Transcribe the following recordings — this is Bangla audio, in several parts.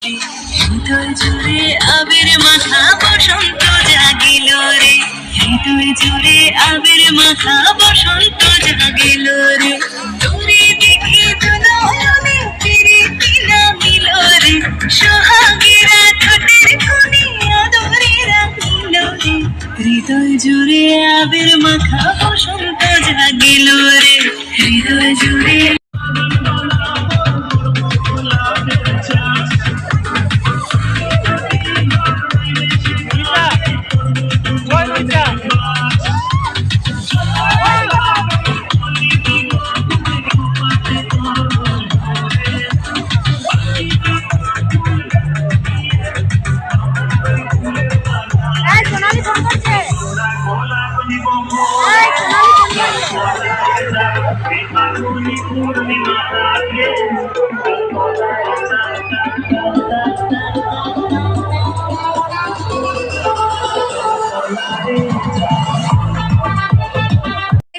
হৃদয় জুড়ে আবির মাখা বসন্ত জাগিল রে, হৃদয় জুড়ে আবির মাখা বসন্ত জাগিল রে। তোরে দেখে দুনয়নে প্রীতি নামিল রে, সোহাগেরা ঠোঁটের কোণে আদরে রাখিল রে। হৃদয় জুড়ে আবির মাখা বসন্ত জাগিল রে, হৃদয় জুড়ে।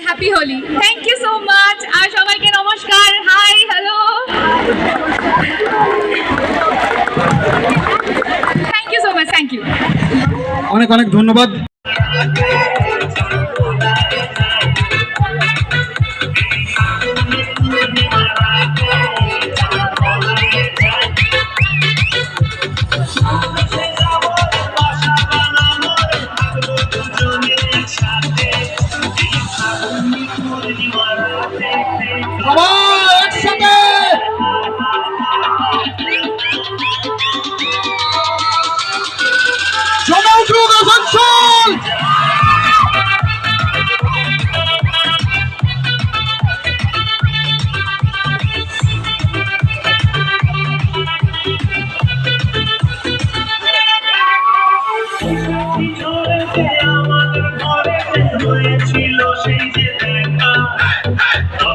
Happy Holi. Thank you so much. আর সবাইকে নমস্কার, hi, hello, thank you so much, thank you, অনেক অনেক ধন্যবাদ। ছিল সেই যে দেখা